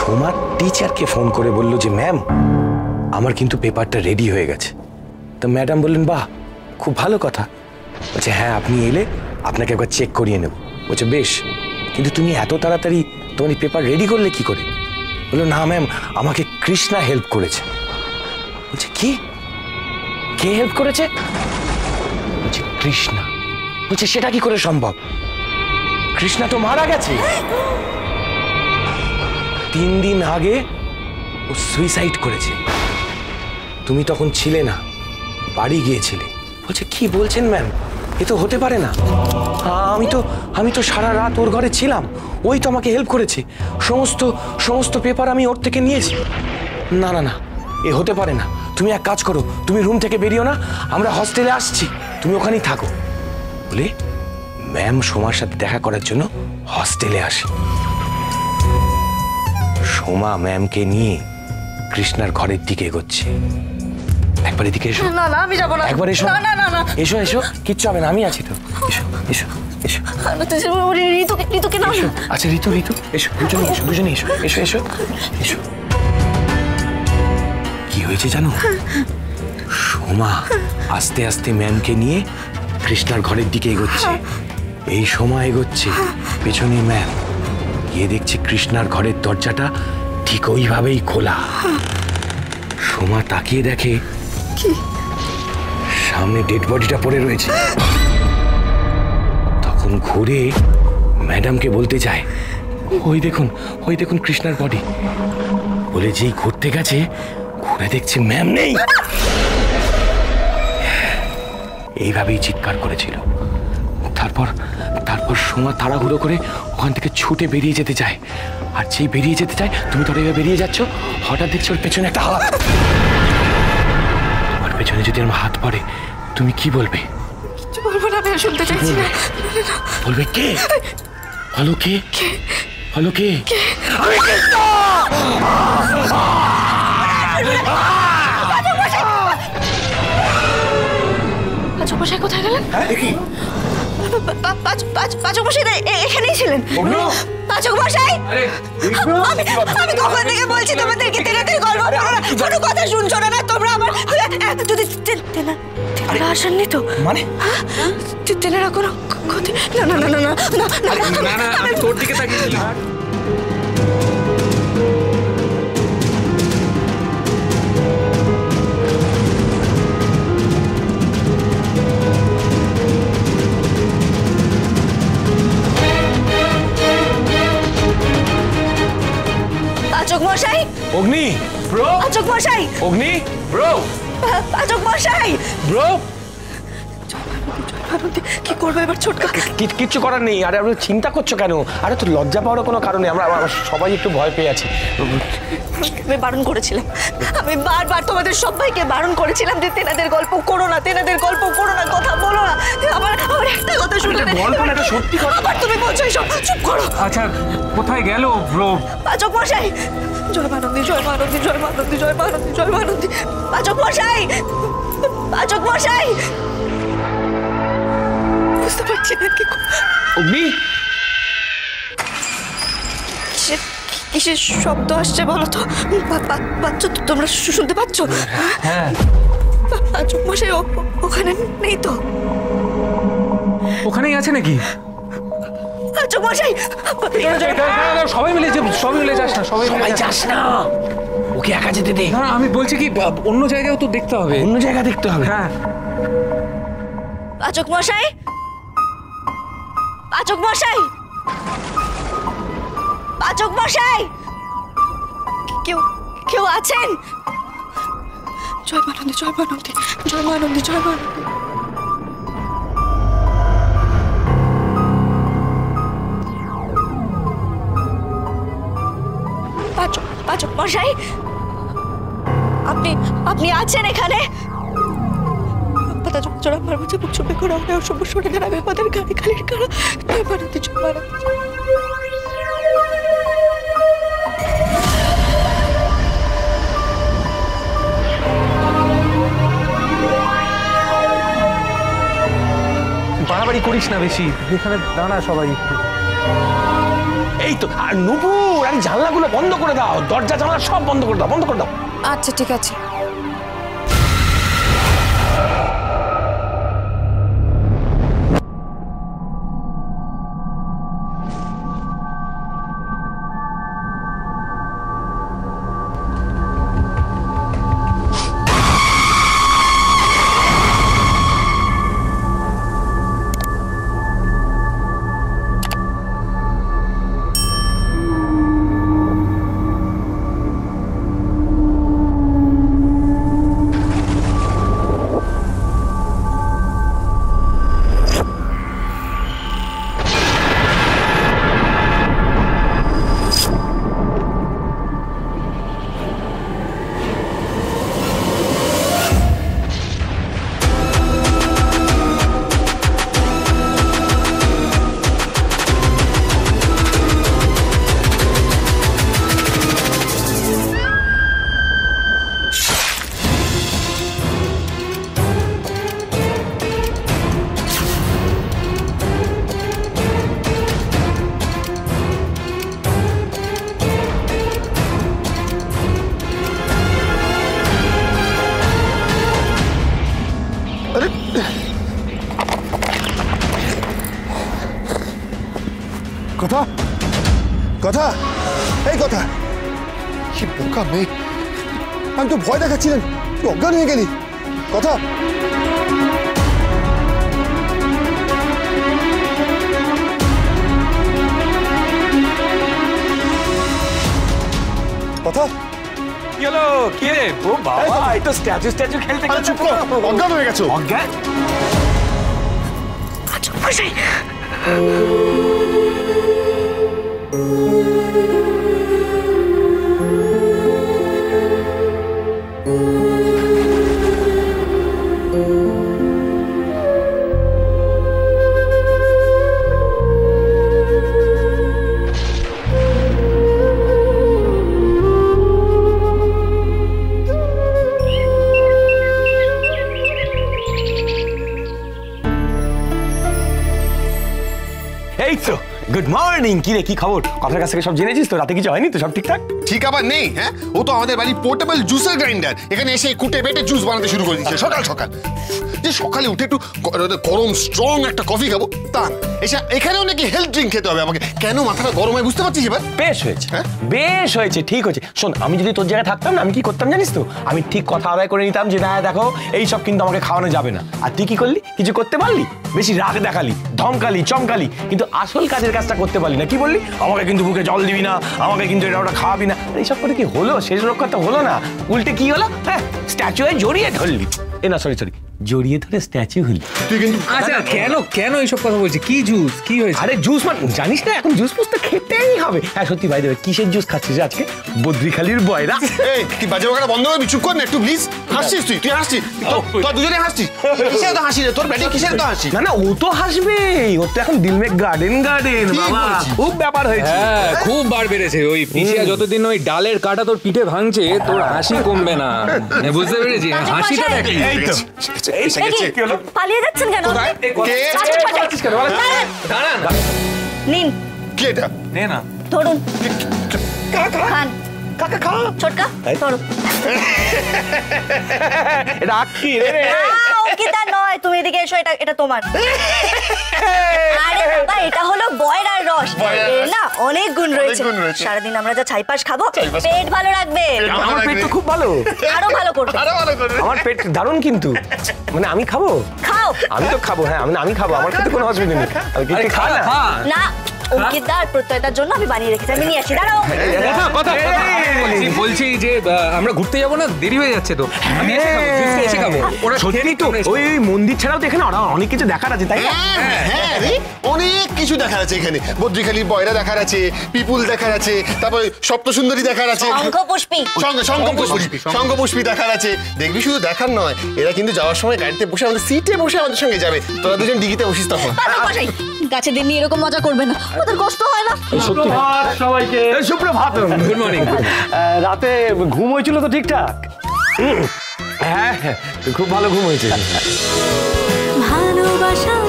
সোমা টিচারকে ফোন করে বলল যে ম্যাম আমার কিন্তু পেপারটা রেডি হয়ে গেছে। তো ম্যাডাম বললেন বাহ খুব ভালো কথা। বলছে হ্যাঁ আপনি এলে আপনাকে একবার চেক করিয়ে নেব। বলছে বেশ, কিন্তু তুমি এত তাড়াতাড়ি তোমার পেপার রেডি করলে কি করে? বললো না ম্যাম আমাকে কৃষ্ণা হেল্প করেছে। বলছে কি, কে হেল্প করেছে? বলছে কৃষ্ণা। বলছে সেটা কি করে সম্ভব? কৃষ্ণা তো মারা গেছে। 3 দিন আগে ও সুইসাইড করেছে। তুমি তখন ছিলে না, বাড়ি গিয়েছিলে। বলছে কি বলছেন ম্যাম, এ তো হতে পারে না। আমি তো সারা রাত ওর ঘরে ছিলাম, ওই তো আমাকে হেল্প করেছে। সমস্ত পেপার আমি ওর থেকে নিয়েছি। না না না, এ হতে পারে না। তুমি এক কাজ করো, তুমি রুম থেকে বেরিও না, আমরা হস্টেলে আসছি, তুমি ওখানেই থাকো। বলে ম্যাম সোমার সাথে দেখা করার জন্য হস্টেলে আসে। সোমা ম্যামকে নিয়ে কৃষ্ণার ঘরের দিকে এগোচ্ছে। একবার এদিকে এসো। না না আমি যাব না। একবার এসো। না না না না এসো এসো, কিচ্ছু হবে না, আমি আছি তো। এসো এসো এসো। ঋতুকে না। আচ্ছা ঋতু এসো, দুজনে এসো এসো এসো এসো। কি হয়েছে জানো? সোমা আস্তে আস্তে ম্যামকে নিয়ে কৃষ্ণার ঘরের দিকে এগোচ্ছে। এই সময় এগোচ্ছে, পেছনে ম্যাম। গিয়ে দেখছে কৃষ্ণার ঘরের দরজাটা ঠিক ওইভাবেই খোলা। সোমা তাকিয়ে দেখে সামনে ডেড বডিটা পড়ে রয়েছে। তখন ঘুরে ম্যাডামকে বলতে চায় ওই দেখুন কৃষ্ণার বডি। বলে যেই ঘুরতে গেছে, ঘুরে দেখছে ম্যাম নেই। এইভাবেই চিৎকার করেছিল। তারপর সোমা তাড়াহুড়ো করে ওখান থেকে ছুটে বেরিয়ে যেতে চায়। আর যেই বেরিয়ে যেতে চায়, তুমি তো বেরিয়ে যাচ্ছ, হঠাৎ দেখছো ওর পেছনে একটা হাত। তোমার পেছনে যদি আমার হাত পড়ে তুমি কি বলবে? কিছু বলবো না, আমি শুনতে চাইছি না। বলবে কে? বলো কে? বলো কে? পাচক মশাই কোথায় গেলেন? পাচক মশাই এখানেই ছিলেন। পাচক মশাই আমি কখন থেকে বলছি তোমাদেরকে তেনাদের গল্প বলো না, কোনো কথা শুনছো না তোমরা। আমার যদি তেনারা আসেননি তো মানে তেনারা কোনো ক্ষতি? না না না না না না না আমি তোর দিকে তাকিয়েছিলাম। পাচক মশাই। অগ্নি ব্রো। পাচক মশাই। অগ্নি ব্রো। পাচক মশাই। ব্রো কি করবো এবার ছোটকা? কিচ্ছু করার নেই। আরে আমরা চিন্তা করছো কেন? আরে তো লজ্জা পাওয়ার কোনো কারণে, আমরা সবাই একটু ভয় পেয়ে আছি। আমি বারণ করেছিলাম, আমি বারবার তোমাদের সবাইকে বারণ করেছিলাম যে তেনাদের গল্প করো না, তেনাদের গল্প করো না, কথা বলো না। আমার একটা কথা শুনে গল্প না, এটা সত্যি কথা। আবার তুমি বলছো এইসব, চুপ করো। আচ্ছা কোথায় গেল ব্রো? পাচক মশাই। জয় মানন্দী, জয় মানন্দী, জয় মানন্দী, জয় মানন্দী, জয় মানন্দী। পাচক মশাই, পাচক মশাই। বুঝতে পারছি না কি। অগ্নি কিসের শব্দ আসছে বলো তো? পাচ্ছ তো তোমরা? শুনতে পাচ্ছ? হ্যাঁ। পাচক মশাই ওখানে নেই তো? ওখানেই আছে নাকি? পাচক মশাই সবাই মিলে যাস না, সবাই যাস না, ওকে একা যেতে দে। না আমি বলছি কি অন্য জায়গাও তো দেখতে হবে। অন্য জায়গা দেখতে হবে। হ্যাঁ। পাচক মশাই, পাচক মশাই, পাচক মশাই, কেউ আছেন? জয় মানন্দী, জয় মানন্দী, জয় মানন্দী, জয় মানন্দী। পাচক মশাই, আপনি আছেন এখানে? আমার বুঝে মুখ চুপে করে অসম্ভব শুনে দেন। আমি আমাদের গাড়ি খালির কারা বানাতে বাড়াবাড়ি করিস না বেশি, এখানে দাঁড়া সবাই একটু। এই তো। আর নুপুর গাড়ির জানলাগুলো বন্ধ করে দাও, দরজা জানলা সব বন্ধ করে দাও, বন্ধ করে দাও। আচ্ছা ঠিক আছে। কথা কথা এই কথা কি বোকা মেয়ে, আমি তো ভয় দেখাচ্ছিলাম, তুই অজ্ঞান হয়ে গেলি। কথা কথা কি হলো? কি রে? ও বাবা, এই তো স্ট্যাচু খেলতে আরে চুপ কর, অজ্ঞান হয়ে গেছো। অজ্ঞান? আচ্ছা মশাই, এই তো গুড মর্নিং। কি রে, কি খবর? কথার কাছ থেকে সব জেনেছিস তো? রাতে কিছু হয়নি তো? সব ঠিকঠাক? ঠিক আবার নেই। হ্যাঁ, ও তো আমাদের বাড়ি পোর্টেবল জুসের গ্রাইন্ডার, এখানে এসে কুটে বেটে জুস বানাতে শুরু করে দিচ্ছে সকাল সকাল। যে সকালে উঠে একটু গরম স্ট্রং একটা কফি খাবো তা না, এখানেও নাকি হেলথ ড্রিঙ্ক খেতে হবে আমাকে। কেন মাথাটা গরম হয় বুঝতে পারছিস এবার? বেশ হয়েছে, হ্যাঁ? বেশ হয়েছে, ঠিক হয়েছে। শোন, আমি যদি তোর জায়গায় থাকতাম না, আমি কি করতাম জানিস তো? আমি ঠিক কথা আদায় করে নিতাম যে না দেখো এইসব কিন্তু আমাকে খাওয়ানো যাবে না। আর তুই কি করলি? কিছু করতে পারলি? বেশি রাগ দেখালি, ধমকালি, চমকালি, কিন্তু আসল কাজের কাজটা করতে পারলি না। কি বললি? আমাকে কিন্তু বুকে জল দিবি না, আমাকে কিন্তু এটা ওটা খাওয়াবি না। এইসব করে কি হলো? শেষ রক্ষা তো হলো না, উল্টে কি হলো? হ্যাঁ, স্ট্যাচুয়ে জড়িয়ে ধরলি। এ না, সরি, জড়িয়ে ধরে স্ট্যাচু হলি তুই কিন্তু আচ্ছা কেন এইসব কথা বলছিস? কি জুস? কি হয়েছে? আরে জুস মানে জানিস না, এখন জুস ফুস তো খেতেই হবে। হ্যাঁ সত্যি ভাই, দেবে কিসের জুস খাচ্ছিস আজকে? বদ্রিখালির বয়রা। এই কি বাজে বকাটা বন্ধ করবি? চুপ কর না একটু প্লিজ। হাসছিস তুই হাসছিস, তোর দুজনে হাসছিস। কিসের তো হাসি রে? তোর ব্যাটে কিসের তো হাসি? না ও তো হাসবেই, ওর তো এখন দিলমে গার্ডেন বাবা, খুব ব্যাপার হয়েছে। হ্যাঁ, খুব বার বেড়েছে। ওই পিছিয়া যতদিন ওই ডালের কাটা তোর পিঠে ভাঙছে, তোর হাসি কমবে না। বুঝতে পেরেছি, হাসিটা দেখি। এই তো এসে গেছে। পালিয়ে যাচ্ছেন কেন? কে? দাঁড়ান, নিন, কি এটা? নে না। ধরুন, খান। কাকা খা। ছোটকা ধরুন। এটা আক্কি রে। অঙ্কিতা নয়, তুমি এদিকে এসো, এটা তোমার। আরে বাবা, এটা হলো বয়রার রস। এর না অনেক গুণ রয়েছে। সারাদিন আমরা যা ছাইপাশ খাবো, পেট ভালো রাখবে। আমার পেট তো খুব ভালো, আরো ভালো করবে। আমার পেট দারুণ। কিন্তু মানে আমি খাবো? খাও। আমি তো খাবো, হ্যাঁ আমি খাবো, আমার খেতে কোনো অসুবিধা নেই। আমি কিন্তু খা না। না, অঙ্কিতা আর প্রত্যয়তার জন্য আমি বানিয়ে রেখেছি, আমি নিয়ে আসি। দাঁড়াও। কথা বলছি যে আমরা ঘুরতে যাবো না? দেরি হয়ে যাচ্ছে তো। আমি এসে খাবো। ওরা সত্যি তো, ওই মন্দির ছাড়াও তো এখানে অনেক কিছু দেখার আছে, তাই না? হ্যাঁ রে, অনেক কিছু দেখার আছে এখানে। বদ্রিখালির বয়রা দেখার আছে, পিপুল দেখার আছে, তারপরে সপ্তসুন্দরী দেখার আছে, শঙ্খপুষ্পী শঙ্খপুষ্পী দেখার আছে। দেখবি শুধু দেখার নয়, এরা কিন্তু যাওয়ার সময় গাড়িতে বসে আমাদের সিটে বসে আমাদের সঙ্গে যাবে। তোরা দুজন ডিগিতে বসিস তখন। গাছের দিন নিয়ে এরকম মজা করবে না, ওদের কষ্ট হয় না। সত্যি সবাইকে সুপ্রভাত। Good morning. রাতে ঘুম হয়েছিল তো ঠিকঠাক? হ্যাঁ, খুব ভালো ঘুম হয়েছে। ভালোবাসার